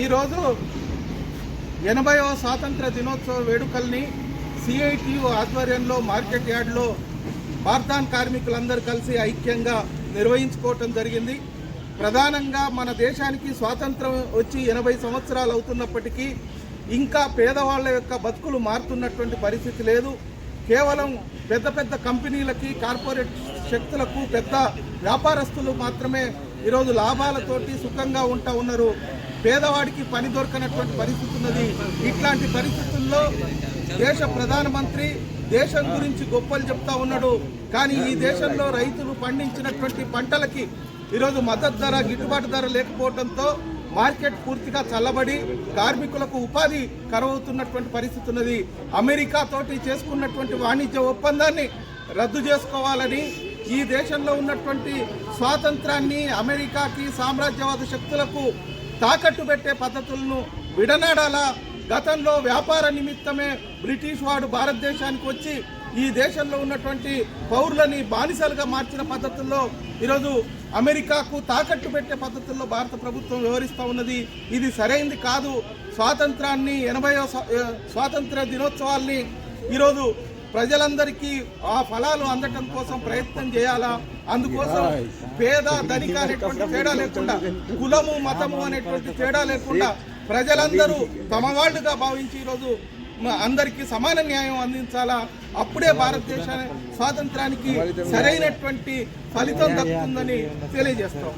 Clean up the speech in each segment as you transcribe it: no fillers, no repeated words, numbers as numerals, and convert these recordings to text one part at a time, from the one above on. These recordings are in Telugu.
ఈరోజు 80వ స్వాతంత్ర దినోత్సవ వేడుకల్ని సిఐటియు ఆధ్వర్యంలో మార్కెట్ యార్డ్లో బార్దాన్ కార్మికులందరూ కలిసి ఐక్యంగా నిర్వహించుకోవటం జరిగింది. ప్రధానంగా మన దేశానికి స్వాతంత్రం వచ్చి 80 సంవత్సరాలు అవుతున్నప్పటికీ ఇంకా పేదవాళ్ళ యొక్క బతుకులు మారుతున్నటువంటి పరిస్థితి లేదు. కేవలం పెద్ద పెద్ద కంపెనీలకి, కార్పొరేట్ శక్తులకు, పెద్ద వ్యాపారస్తులు మాత్రమే ఈరోజు లాభాలతోటి సుఖంగా ఉన్నారు. పేదవాడికి పని దొరకనటువంటి పరిస్థితి ఉన్నది. ఇట్లాంటి పరిస్థితుల్లో దేశ ప్రధానమంత్రి దేశం గురించి గొప్పలు చెప్తా ఉన్నాడు. కానీ ఈ దేశంలో రైతులు పండించినటువంటి పంటలకి ఈరోజు మద్దతు ధర, గిట్టుబాటు ధర లేకపోవడంతో మార్కెట్ పూర్తిగా చల్లబడి కార్మికులకు ఉపాధి కరువవుతున్నటువంటి పరిస్థితి ఉన్నది. అమెరికా తోటి చేసుకున్నటువంటి వాణిజ్య ఒప్పందాన్ని రద్దు చేసుకోవాలని, ఈ దేశంలో ఉన్నటువంటి స్వాతంత్రాన్ని అమెరికాకి, సామ్రాజ్యవాద శక్తులకు తాకట్టు పెట్టే పద్ధతులను విడనాడాలా. గతంలో వ్యాపార నిమిత్తమే బ్రిటిష్ వాడు భారతదేశానికి వచ్చి ఈ దేశంలో ఉన్నటువంటి పౌరులని బానిసలుగా మార్చిన పద్ధతుల్లో ఈరోజు అమెరికాకు తాకట్టు పెట్టే పద్ధతుల్లో భారత ప్రభుత్వం వ్యవహరిస్తూ ఉన్నది. ఇది సరైంది కాదు. స్వాతంత్రాన్ని 80వ స్వాతంత్ర దినోత్సవాల్ని ఈరోజు ప్రజలందరికీ ఆ ఫలాలు అందటం కోసం ప్రయత్నం చేయాలా. అందుకోసం పేద ధనిక అనేటువంటి తేడా లేకుండా, కులము మతము అనేటువంటి తేడా లేకుండా ప్రజలందరూ తమ వాళ్ళుగా భావించి ఈరోజు అందరికీ సమాన న్యాయం అందించాలా. అప్పుడే భారతదేశ స్వాతంత్రానికి సరైనటువంటి ఫలితం దక్కుతుందని తెలియజేస్తాం.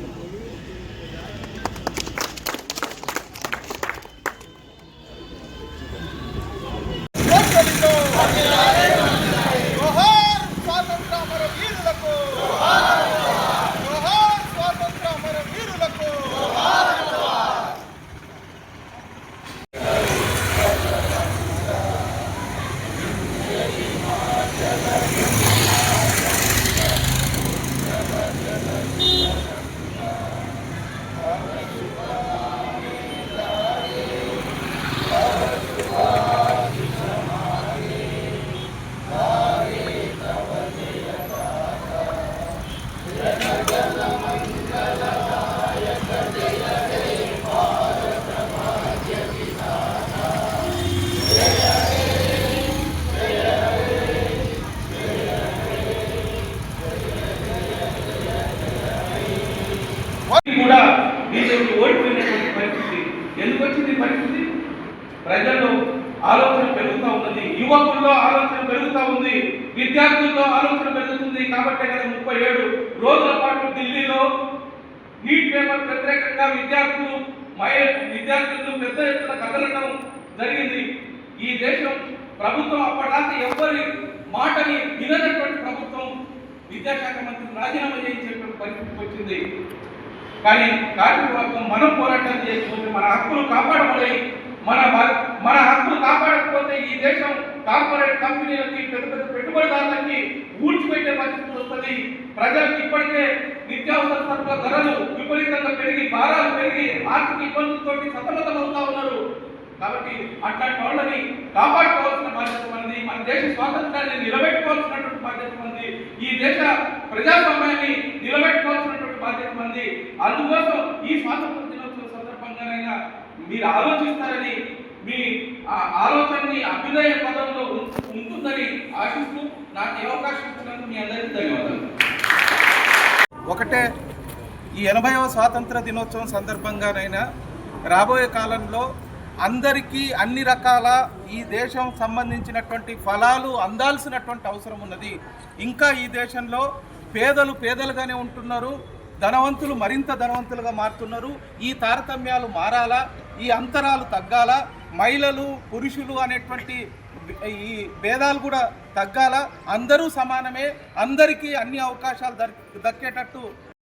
కూడా బీజేపీ ఓడిపోయినటువంటి పరిస్థితి. ఎందుకు వచ్చింది పరిస్థితి? ప్రజల్లో ఆలోచన పెరుగుతూ ఉన్నది, యువకుల్లో ఆలోచన పెరుగుతూ ఉంది, విద్యార్థుల్లో ఆలోచన పెరుగుతుంది. కాబట్టి గత 37 రోజుల పాటు ఢిల్లీలో నీట్ పేపర్ వ్యతిరేకంగా విద్యార్థులు పెద్ద ఎత్తున కదలడం జరిగింది. ఈ దేశం ప్రభుత్వం అప్పటిదాకా ఎవరి మాటని విననటువంటి ప్రభుత్వం విద్యాశాఖ మంత్రి రాజీనామా చేయించేటువంటి పరిస్థితి వచ్చింది. కానీ కార్మిక వర్గం మనం పోరాటం చేసుకుంటే మన హక్కులు కాపాడబడాయి. మన హక్కులు కాపాడకపోతే ఈ దేశం కార్పొరేట్ కంపెనీలకి, పెద్ద పెద్ద పెట్టుబడిదారులకి ఊడ్చిపెట్టే పరిస్థితి వస్తుంది. ప్రజలకు ఇప్పటికే నిత్యావసర సరుకుల ధరలు విపరీతంగా పెరిగి, భారాలు పెరిగి, ఆర్థిక ఇబ్బందులతో సతమతం అవుతా ఉన్నారు. కాబట్టి అట్లాంటి వాళ్ళని కాపాడుకోవాల్సిన బాధ్యత మనది. మన దేశ స్వాతంత్రాన్ని నిలబెట్టుకోవాల్సినటువంటి బాధ్యత మనది. ఈ దేశ ప్రజాస్వామ్యాన్ని నిలబెట్టుకోవాల్సినటువంటి బాధ్యత మనది. అందుకోసం ఈ స్వాతంత్ర దినోత్సవ సందర్భంగానైనా మీరు ఆలోచిస్తారని, మీ ఆలోచనని అభ్యుదయ పదంలో ఉంటుందని ఆశిస్తూ నాకు ఈ అవకాశం ఇచ్చినందుకు మీ అందరికీ ధన్యవాదాలు. ఒకటే, ఈ 80వ స్వాతంత్ర దినోత్సవం సందర్భంగానైనా రాబోయే కాలంలో అందరికీ అన్ని రకాల ఈ దేశం సంబంధించినటువంటి ఫలాలు అందాల్సినటువంటి అవసరం ఉన్నది. ఇంకా ఈ దేశంలో పేదలు పేదలుగానే ఉంటున్నారు, ధనవంతులు మరింత ధనవంతులుగా మారుతున్నారు. ఈ తారతమ్యాలు మారాలా, ఈ అంతరాలు తగ్గాలా, మహిళలు పురుషులు అనేటువంటి ఈ భేదాలు కూడా తగ్గాల. అందరూ సమానమే, అందరికీ అన్ని అవకాశాలు దక్కేటట్టు